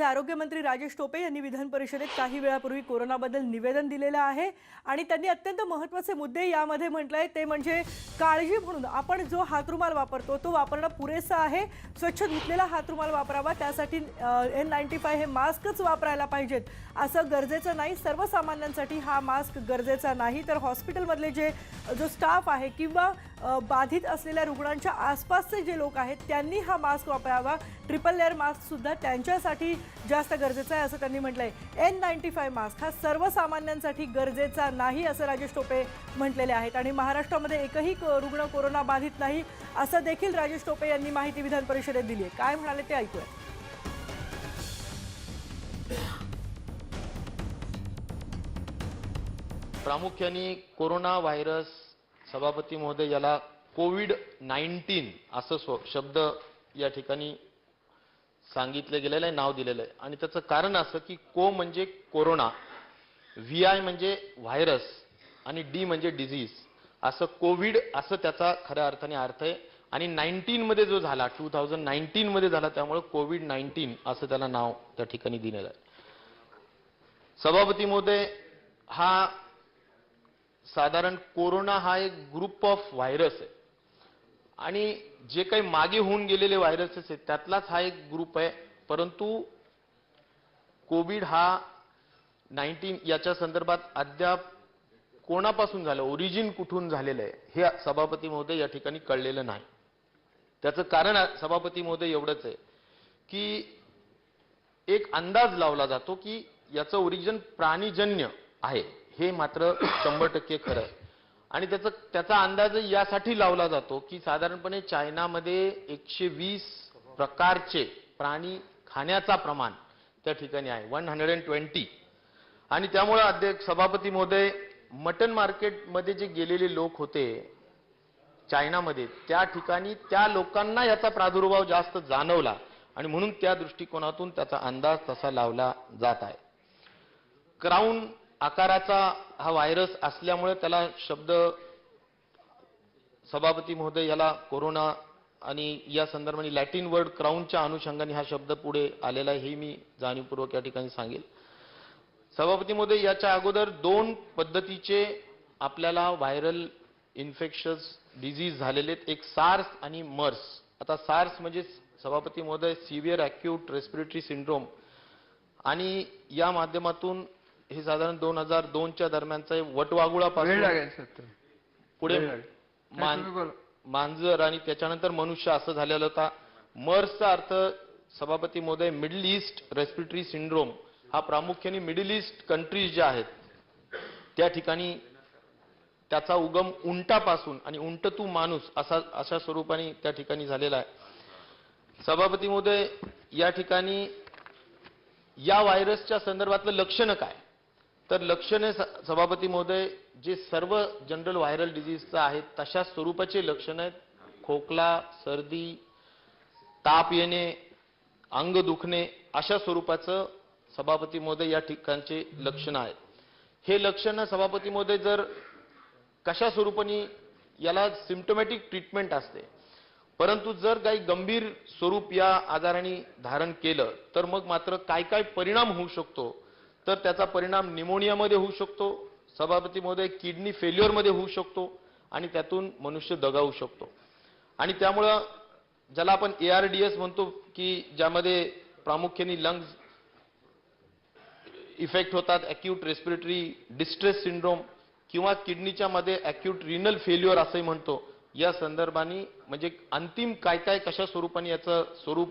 आरोग्यमंत्री राजेश टोपे यांनी विधान परिषदेत काही वेळापूर्वी कोरोनाबद्दल निवेदन दिलेलं आहे आणि त्यांनी अत्यंत महत्त्वाचे मुद्दे यामध्ये म्हटलंय ते म्हणजे काळजी म्हणून आपण जो हातरुमाल वापरतो तो वापरणं पुरेसं आहे. स्वच्छ धुतलेला हातरुमाल वापरावा, त्यासाठी N95 हे मास्कच वापरायला पाहिजेत असं गरजेचं नाही. सर्वसामान्यांसाठी हा मास्क गरजेचा नाही, तर हॉस्पिटलमधले जो स्टाफ आहे किंवा बाधित असलेल्या रुग्णांच्या आसपासचे जे लोक आहेत त्यांनी हा मास्क वापरावा. ट्रिपल लेअर मास्क सुद्धा त्यांच्यासाठी जास्त गरजेचं आहे असं त्यांनी म्हटलंय. N95 मास्क हा सर्वसामान्यांसाठी गरजेचा नाही असं राजेश टोपे म्हटलेले आहेत आणि महाराष्ट्रामध्ये एकही रुग्ण कोरोना बाधित नाही असं देखील राजेश टोपे यांनी माहिती विधान परिषदेत दिली आहे. काय म्हणाले ते ऐकूया. प्रामुख्याने कोरोना व्हायरस सभापती महोदय याला कोविड-19 असं शब्द या ठिकाणी सांगितलं गेलेलं आहे, नाव दिलेलं आहे आणि त्याचं कारण असं की को म्हणजे कोरोना, VI म्हणजे व्हायरस आणि डी म्हणजे डिझीज, असं कोविड असं त्याचा खऱ्या अर्थाने अर्थ आहे आणि 19 मध्ये जो झाला 2019 मध्ये झाला त्यामुळे कोविड-19 असं त्याला नाव त्या ठिकाणी दिलेलं आहे. सभापती महोदय, हा साधारण कोरोना हा एक ग्रुप ऑफ व्हायरस आहे आणि जे काही मागे होऊन गेलेले व्हायरसेस आहेत त्यातलाच हा एक ग्रुप आहे. परंतु कोविड हा 19 याच्या संदर्भात अद्याप कोणापासून झालं, ओरिजिन कुठून झालेलं आहे हे सभापती महोदय या ठिकाणी कळलेलं नाही. त्याचं कारण सभापती महोदय एवढंच आहे की एक अंदाज लावला जातो की याचं ओरिजिन प्राणीजन्य आहे, हे मात्र 100% खरं आहे आणि त्याचा अंदाज यासाठी लावला जातो की साधारणपणे चायनामध्ये 120 प्रकारचे प्राणी खाण्याचा प्रमाण त्या ठिकाणी आहे, 120. आणि त्यामुळे अध्यक्ष सभापती महोदय, मटन मार्केटमध्ये जे गेलेले लोक होते चायनामध्ये त्या ठिकाणी त्या लोकांना याचा प्रादुर्भाव जास्त जाणवला आणि म्हणून त्या दृष्टिकोनातून त्याचा अंदाज तसा लावला जात आहे. क्राउन आकाराचा हा व्हायरस असल्यामुळे त्याला शब्द सभापती महोदय याला कोरोना आणि या संदर्भाने लॅटिन वर्ड क्राउनच्या अनुषंगाने हा शब्द पुढे आलेला आहे, हे मी जाणीवपूर्वक या ठिकाणी सांगेल. सभापती महोदय, याच्या अगोदर 2 पद्धतीचे आपल्याला व्हायरल इन्फेक्शस डिझीज झालेले आहेत, एक सार्स आणि मर्स. आता सार्स म्हणजे सभापती महोदय सिव्हिअर अॅक्यूट रेस्पिरेटरी सिंड्रोम आणि या माध्यमातून हे साधारण 2002च्या दरम्यानचा वटवागुळापासून पुढे मांजर आणि त्याच्यानंतर मनुष्य असं झालेलं होता. मर्सचा अर्थ सभापती महोदय मिडल ईस्ट रेस्पिरेटरी सिंड्रोम, हा प्रामुख्याने मिडल ईस्ट कंट्रीज ज्या आहेत त्या ठिकाणी त्याचा उगम उंटापासून आणि उंट तू माणूस अशा स्वरूपाने त्या ठिकाणी झालेला आहे. सभापती महोदय, या ठिकाणी या व्हायरसच्या संदर्भातलं लक्षणं काय, तर लक्षणे सभापती महोदय जे सर्व जनरल व्हायरल डिझीजचं आहेत तशा स्वरूपाचे लक्षण आहेत. खोकला, सर्दी, ताप येणे, अंग दुखणे अशा स्वरूपाचं सभापती महोदय या ठिकाणचे लक्षणं आहेत. हे लक्षणं सभापती महोदय जर कशा स्वरूपाने याला सिम्प्टोमॅटिक ट्रीटमेंट असते, परंतु जर काही गंभीर स्वरूप या आजाराने धारण केलं तर मग मात्र काय काय परिणाम होऊ शकतो, तर त्याचा परिणाम निमोनियामध्ये होऊ शकतो सभापती महोदय, किडनी फेल्युअरमध्ये होऊ शकतो आणि त्यातून मनुष्य दगावू शकतो. आणि त्यामुळं ज्याला आपण ARDS म्हणतो की ज्यामध्ये प्रामुख्याने लंग्स इफेक्ट होतात, अॅक्यूट रेस्पिरेटरी डिस्ट्रेस सिंड्रोम, किंवा किडनीच्या मध्ये अॅक्यूट रिनल फेल्युअर असंही म्हणतो, या संदर्भाने म्हणजे अंतिम काय काय कशा स्वरूपाने याचं स्वरूप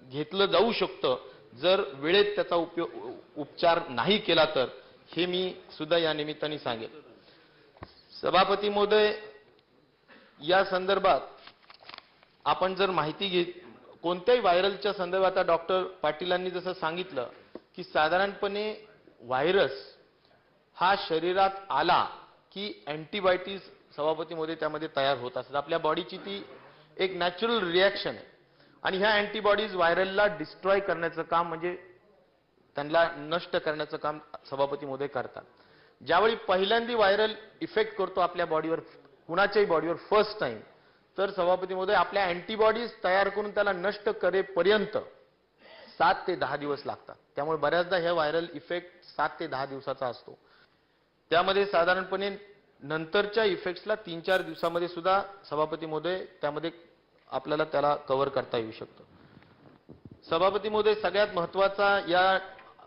घेतलं जाऊ शकतं जर वेळेत त्याचा उपचार नाही केला तर, हे मी सुद्धा या निमित्ताने सांगेन. सभापती महोदय, या संदर्भात आपण जर माहिती कोणत्याही व्हायरलच्या संदर्भात, आता डॉक्टर पाटीलांनी जसं सांगितलं की साधारणपणे व्हायरस हा शरीरात आला की अँटीबायोटिक्स सभापती महोदय त्यामध्ये तयार होत असतात. आपल्या बॉडीची ती एक नॅचरल रिॲक्शन आहे आणि ह्या अँटीबॉडीज व्हायरलला डिस्ट्रॉय करण्याचं काम म्हणजे त्यांना नष्ट करण्याचं काम सभापती महोदय करतात. ज्यावेळी पहिल्यांदा व्हायरल इफेक्ट करतो आपल्या बॉडीवर, कुणाच्याही बॉडीवर फर्स्ट टाइम, तर सभापती महोदय आपल्या अँटीबॉडीज तयार करून त्याला नष्ट करेपर्यंत 7 ते 10 दिवस लागतात. त्यामुळे बऱ्याचदा हे व्हायरल इफेक्ट 7 ते 10 दिवसाचा असतो. त्यामध्ये साधारणपणे नंतरच्या इफेक्ट्सला 3-4 दिवसामध्ये सुद्धा सभापती महोदय त्यामध्ये आपल्याला त्याला कव्हर करता येऊ शकतं. सभापती महोदय, सगळ्यात महत्त्वाचा या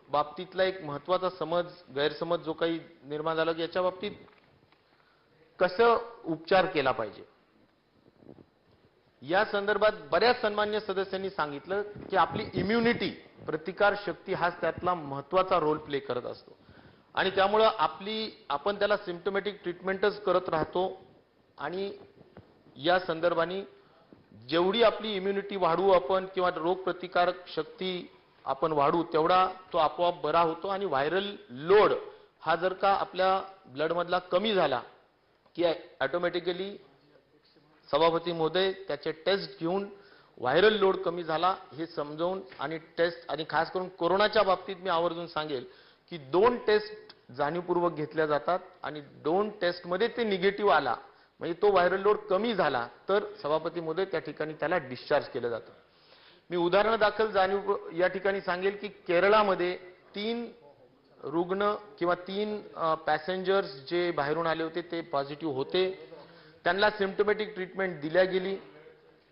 बाबतीतला एक महत्त्वाचा गैरसमज जो काही निर्माण झाला की याच्या बाबतीत कसं उपचार केला पाहिजे. या संदर्भात बऱ्याच सन्मान्य सदस्यांनी सांगितलं की आपली इम्युनिटी, प्रतिकार शक्ती हाच त्यातला महत्त्वाचा रोल प्ले करत असतो आणि त्यामुळं आपण त्याला सिम्प्टोमॅटिक ट्रीटमेंटच करत राहतो आणि या संदर्भाने जेवढी आपली इम्युनिटी वाढवू आपण किंवा रोगप्रतिकारक शक्ती आपण वाढवू तेवढा तो आपोआप बरा होतो आणि व्हायरल लोड हा जर का आपल्या ब्लडमधला कमी झाला की ऑटोमॅटिकली सभापती महोदय त्याचे टेस्ट घेऊन व्हायरल लोड कमी झाला हे समजावून आणि टेस्ट, आणि खास करून कोरोनाच्या बाबतीत मी आवर्जून सांगेल की 2 टेस्ट जाणीवपूर्वक घेतल्या जातात आणि 2 टेस्टमध्ये ते निगेटिव्ह आला म्हणजे तो व्हायरल लोड कमी झाला तर सभापती महोदय त्या ठिकाणी त्याला डिस्चार्ज केलं जातं. मी उदाहरणादाखल या ठिकाणी सांगेल की केरळामध्ये 3 रुग्ण किंवा 3 पॅसेंजर्स जे बाहेरून आले होते ते पॉझिटिव्ह होते. त्यांना सिम्प्टोमॅटिक ट्रीटमेंट दिल्या गेली.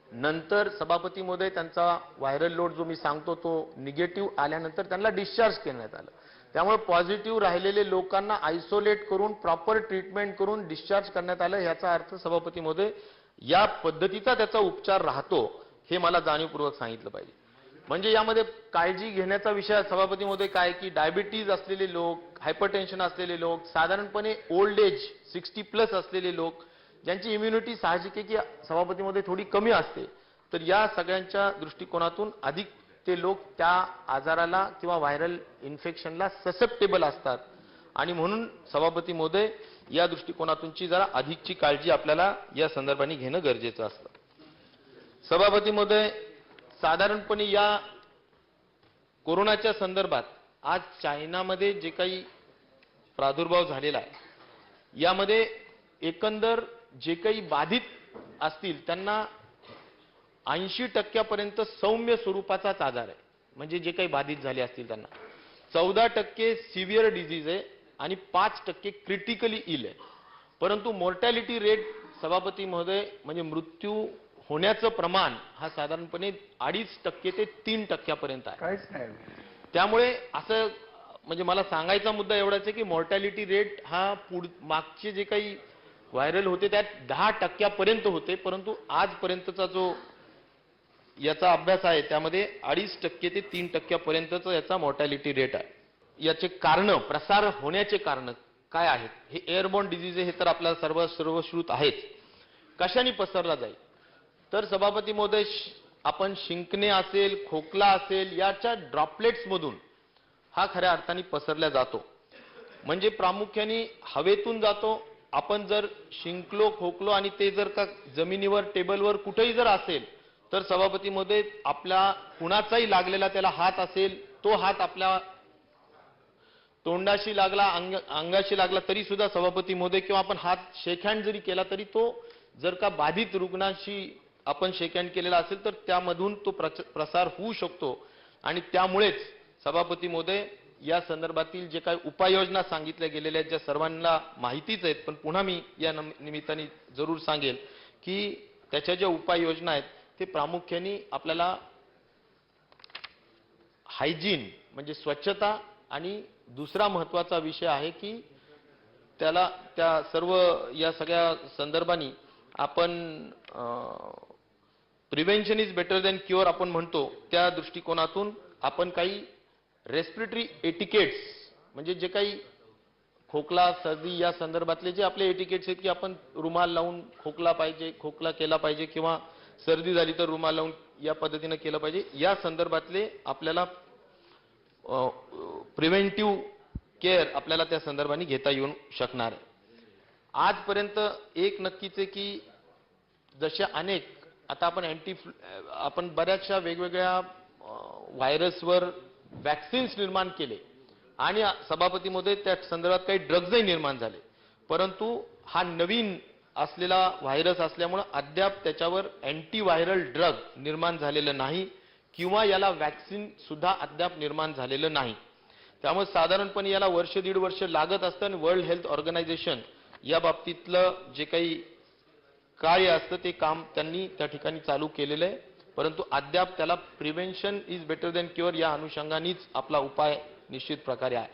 नंतर सभापती महोदय त्यांचा व्हायरल लोड जो मी सांगतो तो निगेटिव्ह आल्यानंतर त्यांना डिस्चार्ज करण्यात आलं. त्यामुळे पॉझिटिव्ह राहिलेले लोकांना आयसोलेट करून प्रॉपर ट्रीटमेंट करून डिस्चार्ज करण्यात आलं. याचा अर्थ सभापती महोदय या पद्धतीचा त्याचा उपचार राहतो हे मला जाणीवपूर्वक सांगितलं पाहिजे. म्हणजे यामध्ये काळजी घेण्याचा विषय सभापती महोदय काय की डायबिटीज असलेले लोक, हायपरटेन्शन असलेले लोक, साधारणपणे ओल्ड एज 60+ असलेले लोक ज्यांची इम्युनिटी साहजिक आहे की सभापती महोदय थोडी कमी असते, तर या सगळ्यांच्या दृष्टिकोनातून अधिक ते लोक त्या आजाराला किंवा व्हायरल इन्फेक्शनला ससेप्टेबल असतात आणि म्हणून सभापती महोदय या दृष्टिकोनातूनची जरा अधिकची काळजी आपल्याला या संदर्भाने घेणं गरजेचं असतं. सभापती महोदय, साधारणपणे या कोरोनाच्या संदर्भात आज चायनामध्ये जे काही प्रादुर्भाव झालेला आहे यामध्ये एकंदर जे काही बाधित असतील त्यांना 80% सौम्य स्वरूपाचाच आजार आहे. म्हणजे जे काही बाधित झाले असतील त्यांना 14% सिव्हिअर डिझीज आहे आणि 5% क्रिटिकली इल आहे. परंतु मॉर्टॅलिटी रेट सभापती महोदय म्हणजे मृत्यू होण्याचं प्रमाण हा साधारणपणे 2.5% ते 3% आहे. काहीच नाही. त्यामुळे असं म्हणजे मला सांगायचा मुद्दा एवढाच आहे की मॉर्टॅलिटी रेट हा मागचे जे काही व्हायरल होते त्यात 10% होते, परंतु आजपर्यंतचा जो याचा अभ्यास आहे त्यामध्ये 2.5% ते 3% याचा मॉर्टॅलिटी रेट आहे. याचे कारण, प्रसार होण्याचे कारण काय आहेत? हे एअरबॉर्न डिझीज हे तर आपल्याला सर्वश्रुत आहेच. कशाने पसरला जाईल? तर सभापती महोदय आपण शिंकणे असेल, खोकला असेल याच्या ड्रॉपलेट्स मधून हा खऱ्या अर्थाने पसरला जातो. म्हणजे प्रामुख्याने हवेतून जातो. आपण जर शिंकलो, खोकलो आणि ते जर का जमिनीवर, टेबलवर कुठेही जर असेल तर सभापती महोदय आपल्या कुणाचाही लागलेला त्याला हात असेल, तो हात आपल्या तोंडाशी लागला, अंगाशी लागला तरी सुद्धा सभापती महोदय किंवा आपण हात शेकहँड जरी केला तरी तो जर का बाधित रुग्णाशी आपण शेकहँड केलेला असेल तर त्यामधून तो प्रसार होऊ शकतो. आणि त्यामुळेच सभापती महोदय या संदर्भातील जे काही उपाययोजना सांगितल्या गेलेल्या आहेत ज्या सर्वांना माहितीच आहेत, पण पुन्हा मी या निमित्ताने जरूर सांगेल की त्याच्या ज्या उपाययोजना आहेत ते प्रामुख्याने आपल्याला हायजीन म्हणजे स्वच्छता आणि दुसरा महत्त्वाचा विषय आहे की त्याला त्या सर्व या सगळ्या संदर्भाने आपण prevention is better than cure आपण म्हणतो त्या दृष्टिकोनातून आपण काही रेस्पिरेटरी एटिकेट्स म्हणजे जे काही खोकला, सर्दी या संदर्भातले जे आपले एटिकेट्स आहेत की आपण रुमाल लावून खोकला केला पाहिजे किंवा सर्दी झाली तर रुमाल लावून या पद्धतीने केलं पाहिजे. या संदर्भातले आपल्याला प्रिव्हेंटिव्ह केअर आपल्याला त्या संदर्भाने घेता येऊ शकणार आहे. आजपर्यंत एक नक्कीच आहे की जसे अनेक आता आपण बऱ्याचशा वेगवेगळ्या व्हायरसवर वॅक्सिन्स निर्माण केले आणि सभापती महोदय त्या संदर्भात काही ड्रग्जही निर्माण झाले, परंतु हा नवीन असलेला व्हायरस असल्यामुळे अद्याप त्याच्यावर अँटी व्हायरल ड्रग निर्माण झालेलं नाही किंवा याला वॅक्सिन सुद्धा अद्याप निर्माण झालेलं नाही. त्यामुळे साधारणपणे याला वर्ष दीड वर्ष लागत असतं आणि वर्ल्ड हेल्थ ऑर्गनायझेशन या बाबतीतलं जे काही कार्य असतं ते काम त्यांनी त्या ठिकाणी चालू केलेलं आहे. परंतु अद्याप त्याला prevention is better than cure या अनुषंगानेच आपला उपाय निश्चित प्रकारे आहे.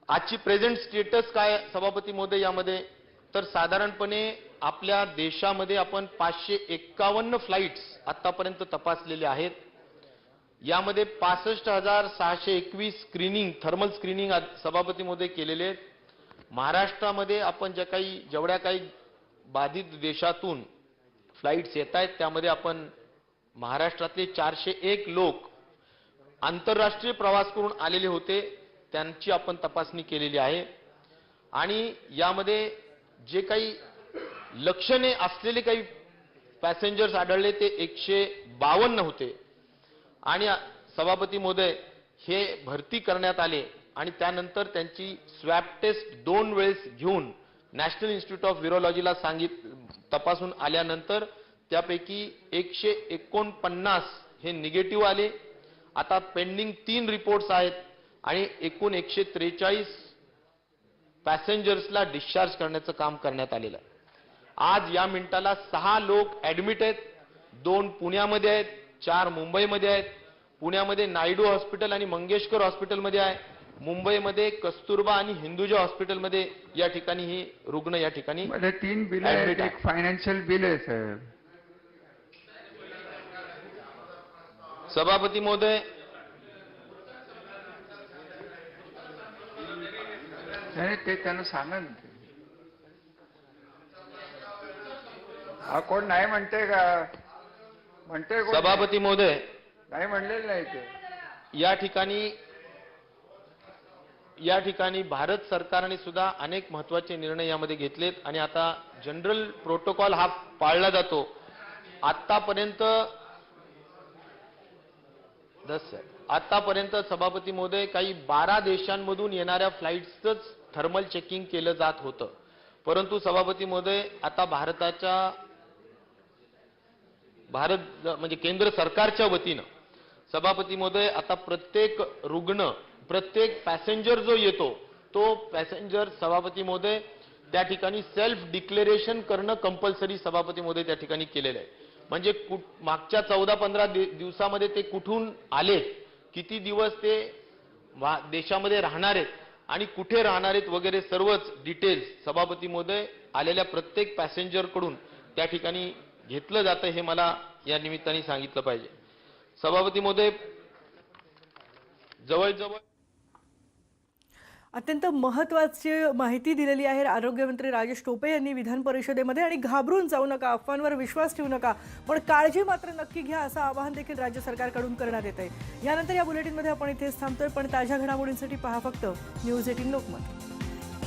आजची प्रेझेंट स्टेटस काय सभापती महोदय यामध्ये, तर साधारणपणे आपल्या देशामध्ये आपण 551 फ्लाइट्स आतापर्यंत तपासलेले आहेत. यामध्ये 65,621 स्क्रीनिंग थर्मल स्क्रीनिंग सभापती महोदय केलेले आहेत. महाराष्ट्रामध्ये आपण जेवढ्या काही बाधित देशातून फ्लाइट्स येत आहेत त्यामध्ये आपण महाराष्ट्रातले 401 लोक आंतरराष्ट्रीय प्रवास करून आलेले होते, त्यांची आपण तपासणी केलेली आहे. आणि यामध्ये जे काही लक्षणे असलेले काही पॅसेंजर्स आढळले ते 152 होते. आणि सभापती महोदय हे भरती करण्यात आले आणि त्यानंतर त्यांची स्वॅब टेस्ट 2 वेळेस घेऊन नॅशनल इन्स्टिट्यूट ऑफ व्हायरॉलॉजीला तपासून आल्यानंतर त्यापैकी 149 हे निगेटिव्ह आले. आता पेंडिंग 3 रिपोर्ट्स आहेत आणि एकूण 143 पॅसेंजर्सला डिस्चार्ज करण्याचं काम करण्यात आलेलं आहे. आज या मिनिटाला 6 लोक ऍडमिट आहेत. 2 पुण्यामध्ये आहेत, 4 मुंबईमध्ये आहेत. पुण्यामध्ये नायडू हॉस्पिटल आणि मंगेशकर हॉस्पिटलमध्ये आहे. मुंबईमध्ये कस्तुरबा आणि हिंदुजा हॉस्पिटलमध्ये या ठिकाणी ही रुग्ण या ठिकाणी 3 बिल आहेत, एक फायनान्शियल बिल आहे साहेब. सभापती महोदय नाही ते त्यांना सांगा ना. हा कोण नाही म्हणते का? म्हणते कोण? सभापती महोदय नाही म्हणलेलं नाही ते. या ठिकाणी भारत सरकारने सुद्धा अनेक महत्वाचे निर्णय यामध्ये घेतलेत आणि आता जनरल प्रोटोकॉल हा पाळला जातो. आतापर्यंत सभापती महोदय काही 12 देशांमधून येणाऱ्या फ्लाईट्सच थर्मल चेकिंग केलं जात होतं. परंतु सभापती महोदय आता म्हणजे केंद्र सरकारच्या वतीनं सभापती महोदय आता प्रत्येक पॅसेंजर जो येतो तो पॅसेंजर सभापती महोदय त्या ठिकाणी सेल्फ डिक्लेरेशन करणं कंपल्सरी सभापती महोदय त्या ठिकाणी केलेलं आहे. म्हणजे मागच्या 14-15 दिवसामध्ये ते कुठून आलेत, किती दिवस ते देशामध्ये राहणार आहेत आणि कुठे राहणार आहेत वगैरे सर्वच डिटेल्स सभापती महोदय आलेल्या प्रत्येक पॅसेंजर कडून त्या ठिकाणी घेतलं जातं हे मला या निमित्ताने सांगितलं पाहिजे. सभापती महोदय जवळजवळ अत्यंत महत्त्वाची माहिती दिलेली आहे आरोग्यमंत्री राजेश टोपे यांनी विधान परिषदेमध्ये. आणि घाबरून जाऊ नका, अफवांवर विश्वास ठेवू नका, पण काळजी मात्र नक्की घ्या असं आवाहन देखील राज्य सरकारकडून करण्यात येत आहे. यानंतर या बुलेटिनमध्ये आपण इथेच थांबतोय, पण ताज्या घडामोडींसाठी पहा फक्त न्यूज 18 लोकमत.